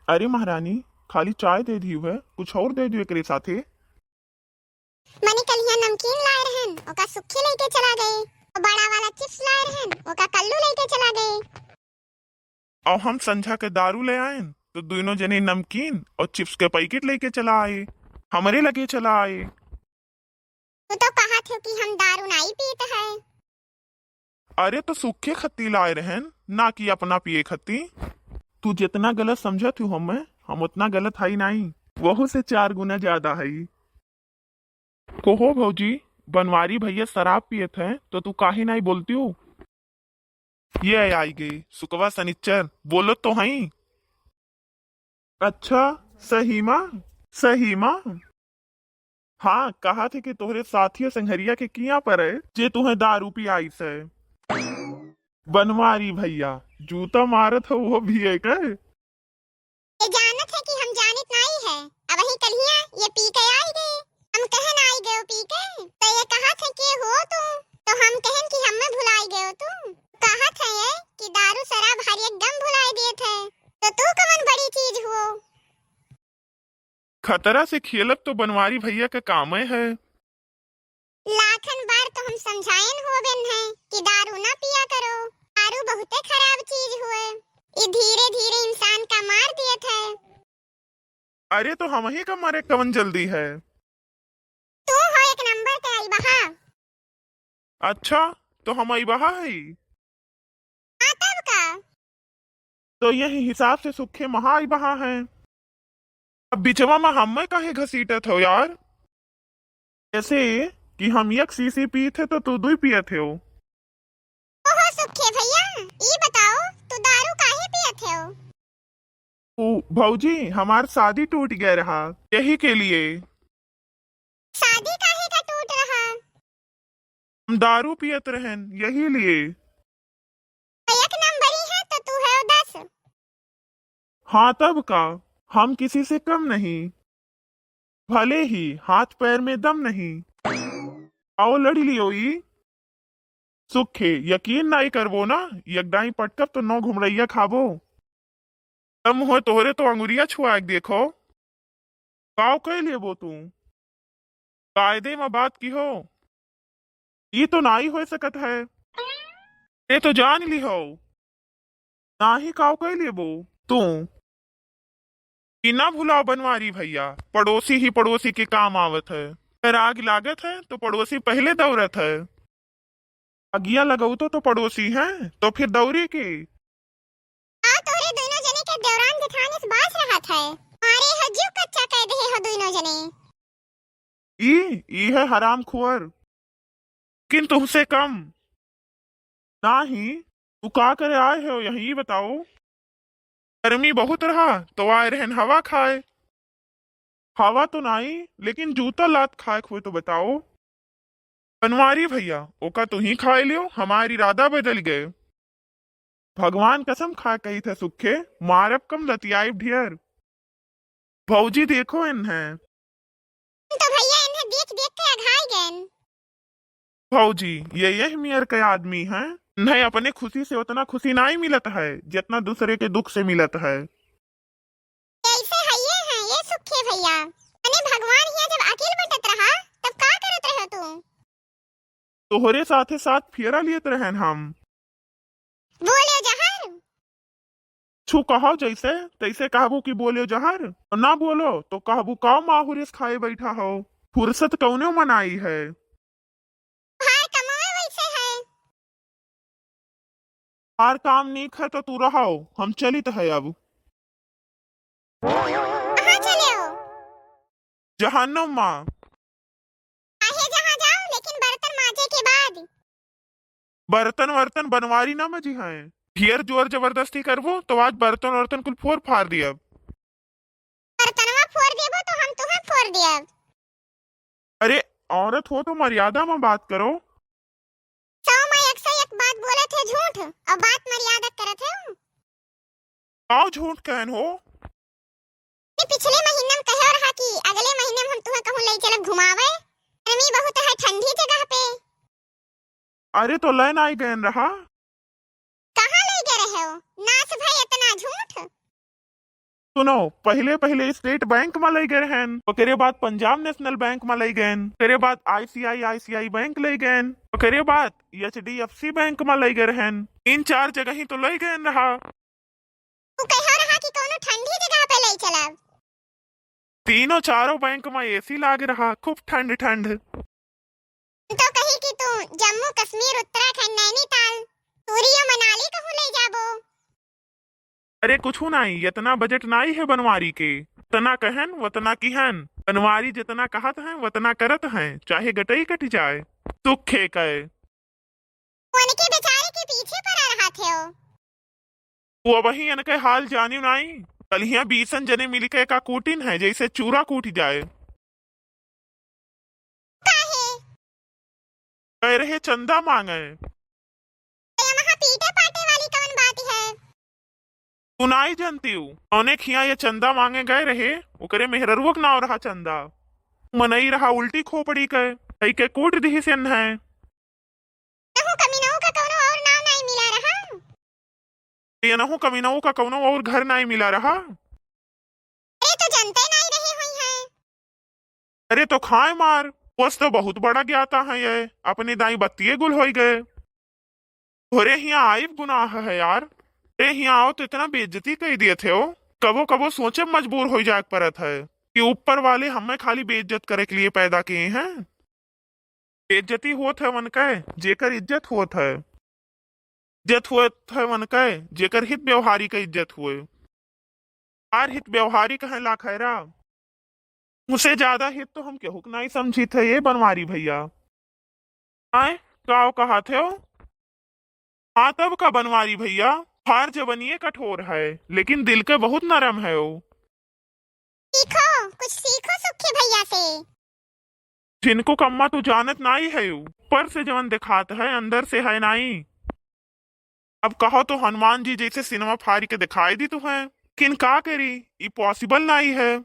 अरे महारानी, खाली चाय दे दी है, कुछ और दे दियो एकरे साथे। मनी कलिया नमकीन लाए रहन, ओका सुक्खी लेके चला गए। और बड़ा वाला चिप्स लाए रहन, ओका कल्लू लेके चला गए। और हम संझा के दारू ले आए तो दोनों जने नमकीन और चिप्स के पैकेट लेके चला आए, हमारे लगे चला आए। तू तो कहा थे कि हम दारू नहीं पीते हैं। अरे तो सूखे खत्ती लाए रहन, ना कि अपना पिए खत्ती। तू जितना गलत समझा तू हम उतना गलत है नहीं, वहू से 4 गुना ज्यादा है। कोहो भौजी, बनवारी भैया शराब पिए थे तो तू काहे नहीं बोलती हो? ये आई गई सुकवा सनिच्चर, बोलो तो हई। अच्छा, सही माँ, सही माँ। हाँ, कहा थे कि तोहरे साथी संघरिया के किया पर है जे तुम्हें दारू पियाई से। बनवारी भैया जूता मारत हो वो भी है का? ये जानत है कि हम जानत नहीं है। अब वही कलिया ये पी के आई गए। हम कहन आई गए पी के, तो ये कहा थे कि हो तुम, तो हम कहन कि हमें भुलाई गए तुम। कहा थे ये कि दारू शराब हर एकदम भुलाई दिए थे। तो तू कमन बड़ी चीज हो। खतरा से खेलब तो बनवारी भैया का काम है। लाखन बार तो हम समझायन हो बेन है कि दारू ना पिया करो। दारू बहुते खराब चीज हुए। ये धीरे धीरे इंसान का मार दिए थे। अरे तो हम ही का मारे कवन जल्दी है। तू हो एक नंबर का आई बहा। अच्छा, तो हम आई बहा है। हाँ तब का। तो यही हिसाब से सुखे महा आई बहा है। अब बिचवा में हम काहे घसीटत हो यार? जैसे कि हम एक सीसी पी थे तो तू दुई पिए थे हो। ओहो सुखे भैया, ये बताओ तू दारू काहे पियत हो? भौजी, हमार शादी टूट गया रहा, यही के लिए शादी काहे का टूट रहा? हम दारू पियत रहन, यही लिए। तो एक नंबरी है तो तू है 10। हाँ तब का, हम किसी से कम नहीं, भले ही हाथ पैर में दम नहीं। आओ लड़ी लियो ई। सुखे यकीन नहीं करबो ना, यकदाई पटकब तो 9 घुमरैया खाबो। तम हो तोहरे तो अंगुरिया छुआ के देखो। गाँव कह लिए वो तू कायदे में बात की हो, ये तो ना ही हो सकत है। ये तो जान ली हो, ना ही काव कह लिए वो तू। कि ना भुलाओ बनवारी भैया, पड़ोसी ही पड़ोसी के काम आवत है। अगर आग लागत है तो पड़ोसी पहले दौड़त है। अगिया लगाऊ तो पड़ोसी हैं, तो फिर दौरी की। हाँ तोरे दोनों जने के दौरान जेठानी से बात रहा था। मारे हजू कच्चा कह दे हो दोनों जने। ई है हराम खुअर, किन तुमसे कम ना ही। तू का करे आए हो यही बताओ? गर्मी बहुत रहा तो आए रहन हवा खाए। हवा तो नहीं, लेकिन जूता लात खाए हुए तो बताओ। बनवारी भैया, ओका तू ही खाए लियो, हमारी इरादा बदल गए। भगवान कसम खा कही थे सुखे, मारब कम लतियाई ढेर। भौजी देखो इन्हें। तो भैया इन्हें देख देख के अघाई गए। भौजी ये यही मियर के आदमी हैं, नहीं अपने खुशी से उतना खुशी नहीं मिलत है जितना दूसरे के दुख से मिलत है। ऐसे है ये सुखे भैया। अने भगवान हिया जब अकेल बटत रहा तब का करत रहे तू? तोहरे साथे साथ फेरा लियत रहन हम। बोले जहर। छू कहो जैसे तैसे कहबू कि बोले जहर, और ना बोलो तो कहबू का माहुरिस खाए बैठा हो। फुर्सत कौनो मनाई है। हार कमाए वैसे है। हार काम नीक है तो तू रहो, हम चलित है अब। कहाँ चले हो? जहन्नुम माँ। चाहे जहाँ जाओ लेकिन बर्तन मांजे के बाद। बर्तन वर्तन बनवारी ना मजी है, ढेर जोर जबरदस्ती करबो तो आज बर्तन वर्तन कुल फोड़ फाड़ दिया। बर्तनवा फोड़ देबो तो हम तुम्हें फोड़ देब। अरे औरत हो तो मर्यादा में बात करो। सौ मैं 101 बात बोले थे झूठ और बात मर्यादा करत है। आओ झूठ कहन हो। पिछले महीने में कहे रहा कि अगले महीने में हम तुम्हें कहूँ ले चलब घुमावे। गर्मी बहुत है ठंडी जगह पे। अरे तो लाइन आई गयन रहा। कहाँ ले गए रहे हो? नाच भाई इतना झूठ। सुनो, पहले पहले स्टेट बैंक में ले गए हैं, ओकरे बाद पंजाब नेशनल बैंक में ले गए, ओकरे बाद आईसीआई बैंक ले गए, ओकरे बाद एचडीएफसी बैंक में ले गए हैं। 3-4 जगह ही तो ले गए रहा। तू कह रहा कि कोनो ठंडी जगह पे ले चलब। तीनों चारों बैंक में एसी लाग रहा, खूब ठंड ठंड। तो कही कि तू जम्मू कश्मीर उत्तराखंड नैनीताल सूरी और मनाली कहूँ ले जाबो। अरे कुछ नहीं, इतना बजट नहीं है बनवारी के। तना कहन वतना किहन, बनवारी जितना कहत हैं वतना करत हैं, चाहे गटई कट जाए। सुखे कहे उनके बेचारे के पीछे पड़ा रहा थे वो वही इनके हाल जानी नहीं। कलिया 20 जने मिलके का कूटिन है जैसे चूरा कूट जाए। काहे कह रहे चंदा मांगे। ये वहाँ पीटे पाटे वाली कौन बात है। सुनाई जानती हूँ, उन्हें खिया ये चंदा मांगे गए रहे, ओकरे मेहररुक नाव रहा चंदा। मनई रहा उल्टी खोपड़ी के कूट दी से है। कहूँ कमीनों का कोनो और नाम नहीं मिला रहा। ये नहु कमीनों का कौनो और घर नहीं मिला रहा। अरे तो जनते नहीं रही हुई है। अरे तो खाए मार, बस तो बहुत बड़ा ज्ञाता है ये, अपने दाई बत्तिये गुल हो गए। अरे यहाँ आई गुनाह है यार। अरे यहाँ आओ तो इतना बेइज्जती कर दिए थे हो। कबो कबो सोचे मजबूर हो जाए परत है कि ऊपर वाले हमें खाली बेइज्जत करे के लिए पैदा किए हैं। बेइज्जती होत है मन कहे जेकर इज्जत होत है, इज्जत होत है मन कहे जेकर हित व्यवहारी का इज्जत हुए। आर हित व्यवहारी कहे ला खैरा, मुझसे ज्यादा हित तो हम केहू नहीं समझी थे ये बनवारी भैया। आए गाँव कहा थे हो। हाँ तब का बनवारी भैया, हार जबनिए कठोर है लेकिन दिल के बहुत नरम है वो। सीखो कुछ सीखो सुखे भैया से। जिनको कम्मा तो जानत नहीं है वो, ऊपर से जवन दिखात है अंदर से है नहीं। अब कहो तो हनुमान जी जैसे सिनेमा फाड़ी के दिखाई दी तो है, किन का करी, ये पॉसिबल नहीं है।